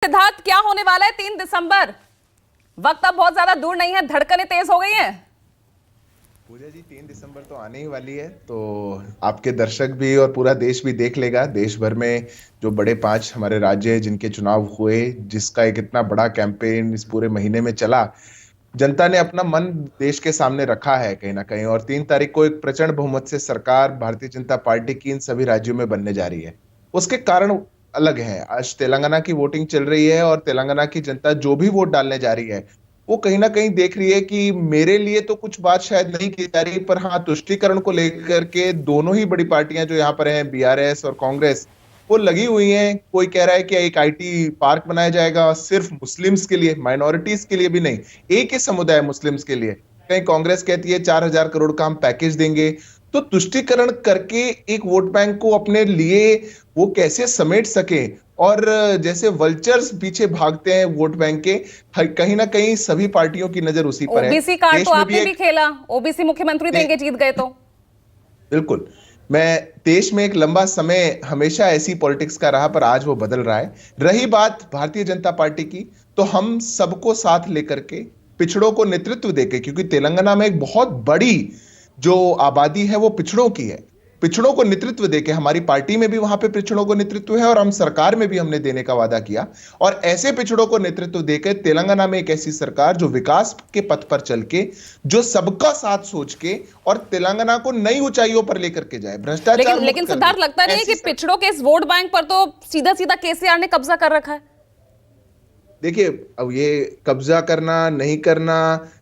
सिद्धार्थ, क्या होने वाला है 3 दिसंबर? वक्त अब बहुत ज्यादा दूर नहीं है, धड़कनें तेज हो गई हैं। पूजा जी, 3 दिसंबर तो आने ही वाली है। तो आपके दर्शक भी और पूरा देश भी देख लेगा। देश भर में जो बड़े 5 हमारे राज्य हैं जिनके चुनाव हुए, जिसका एक इतना बड़ा कैंपेन इस पूरे महीने में चला, जनता ने अपना मन देश के सामने रखा है कहीं ना कहीं। और 3 तारीख को एक प्रचंड बहुमत से सरकार भारतीय जनता पार्टी की इन सभी राज्यों में बनने जा रही है। उसके कारण अलग है। आज तेलंगाना की वोटिंग चल रही है और तेलंगाना की जनता जो भी वोट डालने जा रही है वो कहीं ना कहीं देख रही है कि मेरे लिए तो कुछ बात शायद नहीं की जा रही, पर हाँ, तुष्टीकरण को लेकर के दोनों ही बड़ी पार्टियां जो यहाँ पर हैं, बीआरएस और कांग्रेस, वो लगी हुई हैं। कोई कह रहा है कि एक आईटी पार्क बनाया जाएगा सिर्फ मुस्लिम्स के लिए, माइनॉरिटीज के लिए भी नहीं, एक ही समुदाय मुस्लिम्स के लिए। कहीं कांग्रेस कहती है 4,000 करोड़ का हम पैकेज देंगे। तो तुष्टीकरण करके एक वोट बैंक को अपने लिए वो कैसे समेट सके, और जैसे वल्चर्स पीछे भागते हैं वोट बैंक के, कहीं ना कहीं सभी पार्टियों की नजर उसी पर है। ओबीसी कार्ड तो आपने भी खेला, ओबीसी मुख्यमंत्री देंगे जीत गए तो। बिल्कुल। मैं देश में एक लंबा समय हमेशा ऐसी पॉलिटिक्स का रहा, पर आज वो बदल रहा है। रही बात भारतीय जनता पार्टी की, तो हम सबको साथ लेकर के पिछड़ों को नेतृत्व देके, क्योंकि तेलंगाना में एक बहुत बड़ी जो आबादी है वो पिछड़ों की है, पिछड़ों को नेतृत्व देके, हमारी पार्टी में भी वहां पे पिछड़ों को नेतृत्व है और हम सरकार में भी हमने देने का वादा किया। और ऐसे पिछड़ों को नेतृत्व देकर तेलंगाना में एक ऐसी सरकार जो विकास के पथ पर चल के, जो सबका साथ सोच के और तेलंगाना को नई ऊंचाइयों पर लेकर के जाए, भ्रष्टाचार लेकिन सिद्धार्थ, लगता नहीं है कि पिछड़ों के इस वोट बैंक पर तो सीधा सीधा केसीआर ने कब्जा कर रखा है? देखिए, अब ये कब्जा करना नहीं करना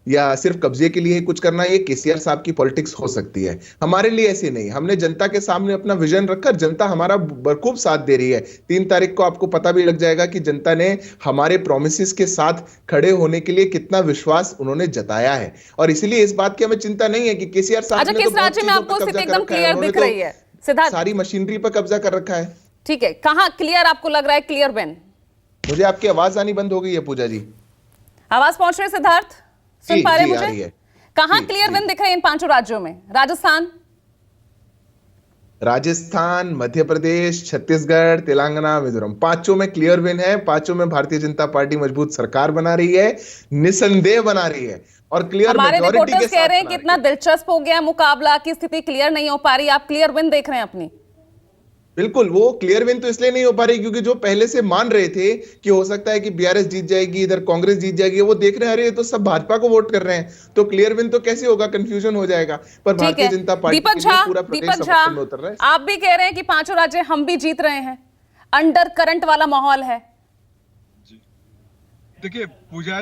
या सिर्फ कब्जे के लिए कुछ करना, ये केसीआर साहब की पॉलिटिक्स हो सकती है। हमारे लिए ऐसे नहीं। हमने जनता के सामने अपना विजन रखकर, जनता हमारा बखूब साथ दे रही है। 3 तारीख को आपको पता भी लग जाएगा कि जनता ने हमारे प्रोमिसेस के साथ खड़े होने के लिए कितना विश्वास उन्होंने जताया है। और इसीलिए इस बात की हमें चिंता नहीं है कि केसीआर साहब ने किस राज्य में आपको स्थिति एकदम क्लियर दिख रही है सिद्धार्थ? सारी मशीनरी पर कब्जा कर रखा है। ठीक है, कहां क्लियर आपको लग रहा है, क्लियर विन? मुझे आपकी आवाज आनी बंद हो गई है पूजा जी। आवाज पहुंच रही है सिद्धार्थ? सुन पा रहे हैं मुझे? कहां क्लियर विन दिख रहे हैं इन 5 राज्यों में? राजस्थान, मध्य प्रदेश, छत्तीसगढ़, तेलंगाना, मिजोरम, 5 में क्लियर विन है। 5 में भारतीय जनता पार्टी मजबूत सरकार बना रही है, निसंदेह बना रही है और क्लियर हमारे मेजॉरिटी के रिपोर्टर्स साथ कह रहे हैं कि इतना दिलचस्प हो गया मुकाबला कि स्थिति क्लियर नहीं हो पा रही। आप क्लियर विन देख रहे हैं अपनी? बिल्कुल। वो क्लियर विन तो इसलिए नहीं हो पा रही क्योंकि जो पहले से मान रहे थे कि हो सकता है कि बीआरएस जीत जाएगी, इधर कांग्रेस जीत जाएगी, वो देख रहे हैं अरे तो सब भाजपा को वोट कर रहे हैं, तो क्लियर विन तो कैसे होगा, कंफ्यूजन हो जाएगा। पर भारतीय जनता पार्टी के लिए पूरा प्रदेश समर्थन में उतर रहा है। आप भी कह रहे हैं कि 5 राज्य हम भी जीत रहे हैं, अंडर करंट वाला माहौल है। देखिए पूजा